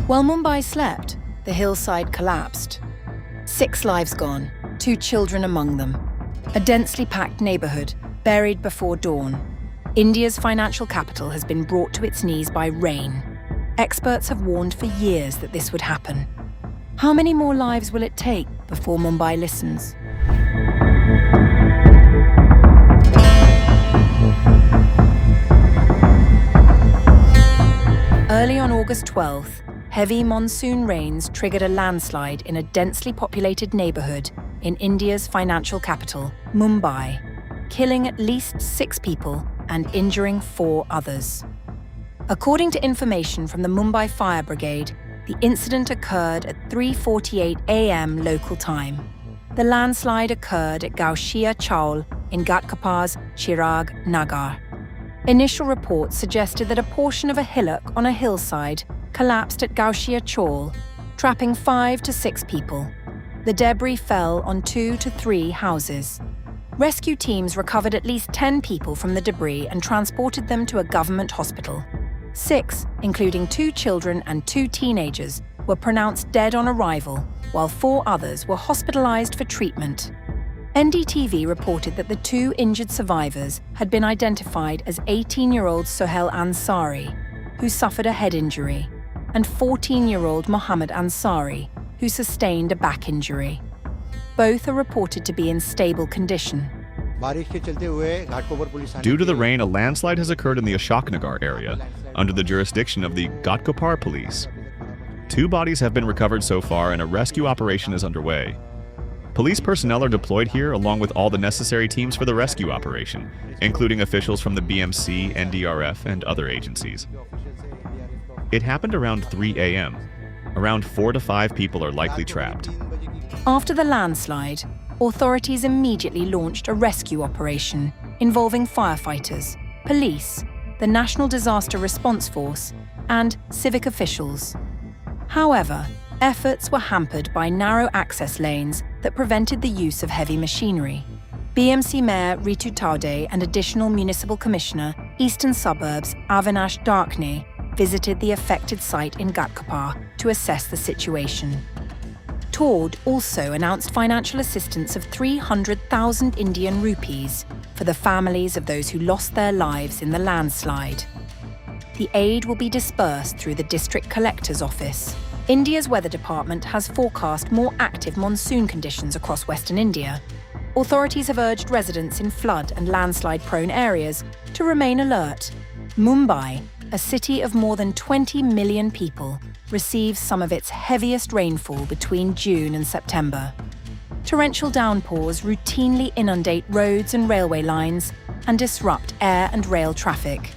While Mumbai slept, the hillside collapsed. 6 lives gone, 2 children among them. A densely packed neighborhood, buried before dawn. India's financial capital has been brought to its knees by rain. Experts have warned for years that this would happen. How many more lives will it take before Mumbai listens? Early on August 12th, heavy monsoon rains triggered a landslide in a densely populated neighborhood in India's financial capital, Mumbai, killing at least 6 people and injuring 4 others. According to information from the Mumbai Fire Brigade, the incident occurred at 3:48 a.m. local time. The landslide occurred at Gaushiya Chawl in Ghatkopar's Chirag Nagar. Initial reports suggested that a portion of a hillock on a hillside collapsed at Gaushiya Chawl, trapping 5 to 6 people. The debris fell on 2 to 3 houses. Rescue teams recovered at least 10 people from the debris and transported them to a government hospital. 6, including 2 children and 2 teenagers, were pronounced dead on arrival, while 4 others were hospitalized for treatment. NDTV reported that the 2 injured survivors had been identified as 18-year-old Sohail Ansari, who suffered a head injury, and 14-year-old Mohammed Ansari, who sustained a back injury. Both are reported to be in stable condition. Due to the rain, a landslide has occurred in the Chirag Nagar area, under the jurisdiction of the Ghatkopar police. 2 bodies have been recovered so far and a rescue operation is underway. Police personnel are deployed here along with all the necessary teams for the rescue operation, including officials from the BMC, NDRF, and other agencies. It happened around 3 a.m. Around 4 to 5 people are likely trapped. After the landslide, authorities immediately launched a rescue operation involving firefighters, police, the National Disaster Response Force, and civic officials. However, efforts were hampered by narrow access lanes that prevented the use of heavy machinery. BMC Mayor Ritu Taude and Additional Municipal Commissioner, Eastern Suburbs Avinash Darkne, visited the affected site in Ghatkopar to assess the situation. Taude also announced financial assistance of 300,000 Indian rupees for the families of those who lost their lives in the landslide. The aid will be dispersed through the District Collector's Office. India's Weather Department has forecast more active monsoon conditions across Western India. Authorities have urged residents in flood and landslide-prone areas to remain alert. Mumbai, a city of more than 20 million people, receives some of its heaviest rainfall between June and September. Torrential downpours routinely inundate roads and railway lines and disrupt air and rail traffic.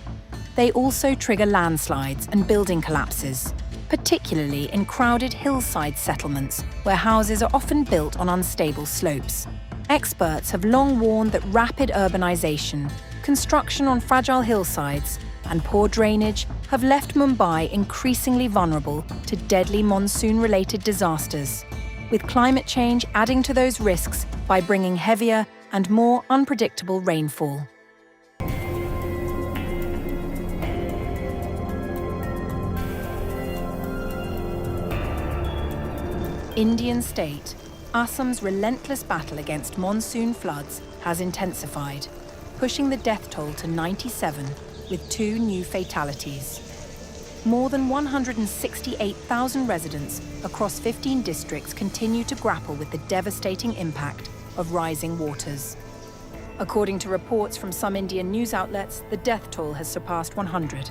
They also trigger landslides and building collapses, particularly in crowded hillside settlements where houses are often built on unstable slopes. Experts have long warned that rapid urbanization, construction on fragile hillsides, and poor drainage have left Mumbai increasingly vulnerable to deadly monsoon-related disasters, with climate change adding to those risks by bringing heavier and more unpredictable rainfall. Indian state, Assam's relentless battle against monsoon floods has intensified, pushing the death toll to 97, with 2 new fatalities. More than 168,000 residents across 15 districts continue to grapple with the devastating impact of rising waters. According to reports from some Indian news outlets, the death toll has surpassed 100.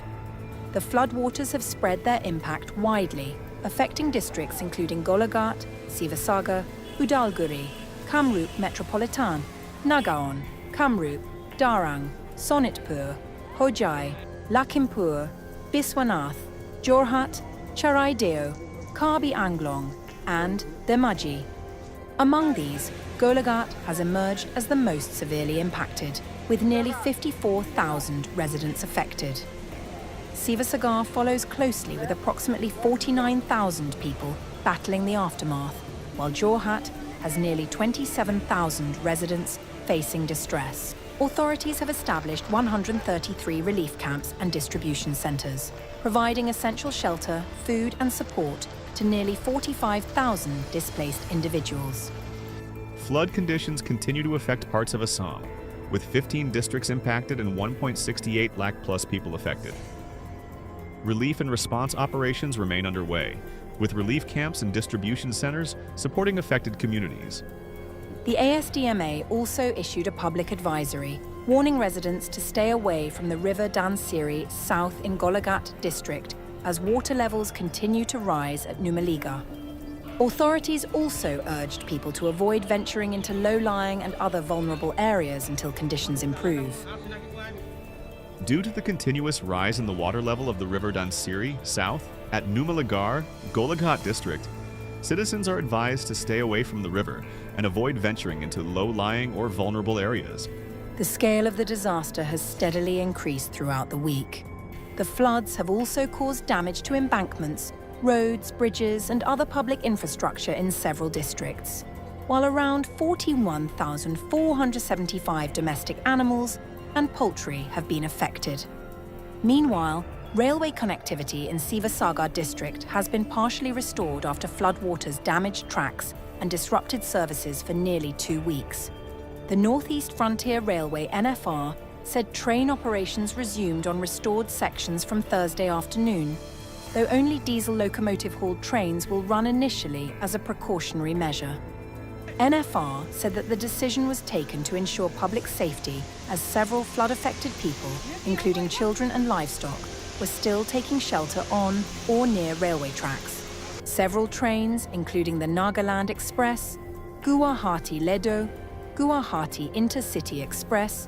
The floodwaters have spread their impact widely, affecting districts including Golaghat, Sivasagar, Udalguri, Kamrup Metropolitan, Nagaon, Kamrup, Darang, Sonitpur, Hojai, Lakhimpur, Biswanath, Jorhat, Charai Deo, Karbi Anglong, and Dhemaji. Among these, Golaghat has emerged as the most severely impacted, with nearly 54,000 residents affected. Sivasagar follows closely with approximately 49,000 people battling the aftermath, while Jorhat has nearly 27,000 residents facing distress. Authorities have established 133 relief camps and distribution centres, providing essential shelter, food and support to nearly 45,000 displaced individuals. Flood conditions continue to affect parts of Assam, with 15 districts impacted and 1.68 lakh plus people affected. Relief and response operations remain underway, with relief camps and distribution centers supporting affected communities. The ASDMA also issued a public advisory warning residents to stay away from the River Dhansiri south in Golaghat district as water levels continue to rise at Numaligarh. Authorities also urged people to avoid venturing into low-lying and other vulnerable areas until conditions improve. Due to the continuous rise in the water level of the River Dhansiri south at Numaligarh, Golaghat district, citizens are advised to stay away from the river and avoid venturing into low-lying or vulnerable areas. The scale of the disaster has steadily increased throughout the week. The floods have also caused damage to embankments, roads, bridges, and other public infrastructure in several districts, while around 41,475 domestic animals and poultry have been affected. Meanwhile, railway connectivity in Sivasagar district has been partially restored after floodwaters damaged tracks and disrupted services for nearly 2 weeks. The Northeast Frontier Railway (NFR) said train operations resumed on restored sections from Thursday afternoon, though only diesel locomotive-hauled trains will run initially as a precautionary measure. NFR said that the decision was taken to ensure public safety as several flood-affected people, including children and livestock, were still taking shelter on or near railway tracks. Several trains, including the Nagaland Express, Guwahati-Ledo, Guwahati Intercity Express,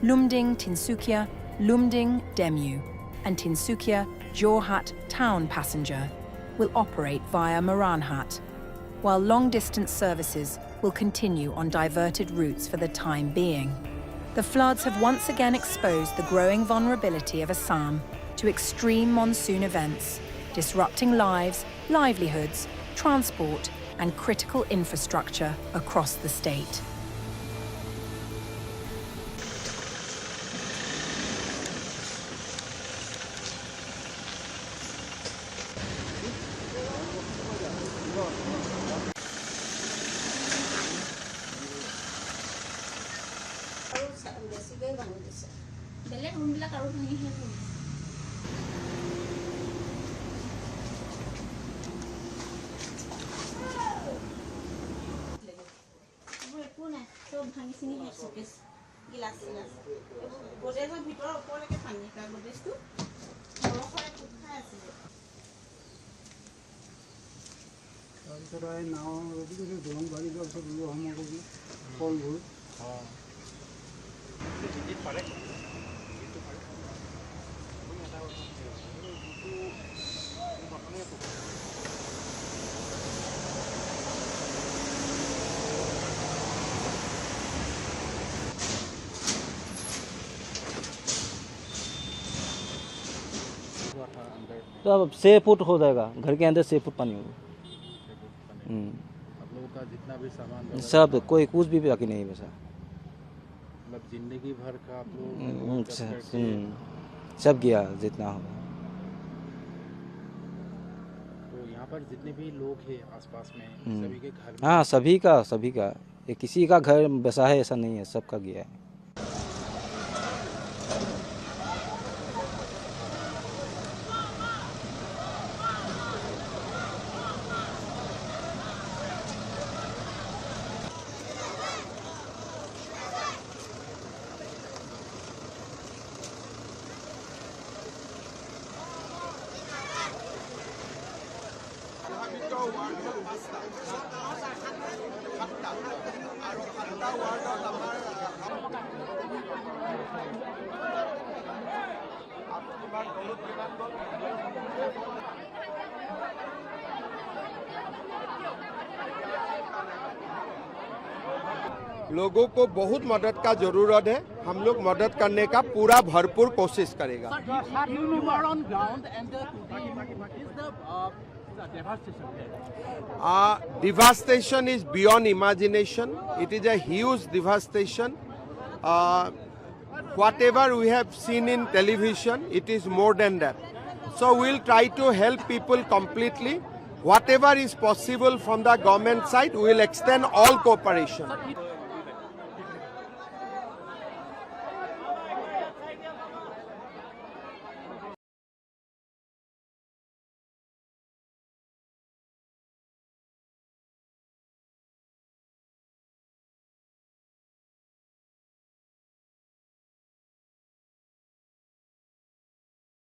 Lumding-Tinsukia, Lumding-Demu, and Tinsukia-Jorhat Town Passenger, will operate via Maranhat, while long-distance services will continue on diverted routes for the time being. The floods have once again exposed the growing vulnerability of Assam to extreme monsoon events, disrupting lives, livelihoods, transport, and critical infrastructure across the state. तो अब 6 foot हो जाएगा, घर के अंदर 6 foot पानी होगा। आप लोगों का जितना भी सामान सब कोई कुछ भी बाकी नहीं बचा। मतलब जिंदगी भर का आप लोग सब गया जितना होगा। तो यहाँ पर जितने भी लोग हैं आसपास में सभी के घर में? हाँ, सभी का ये किसी का घर बसा है ऐसा नहीं है, सबका गया है। लोगों को बहुत मदद का जरूरत है। हम लोग मदद करने का पूरा भरपूर कोशिश करेगा। Devastation is beyond imagination. It is a huge devastation. whatever we have seen in television, it is more than that. So we'll try to help people completely. Whatever is possible from the government side, we will extend all cooperation.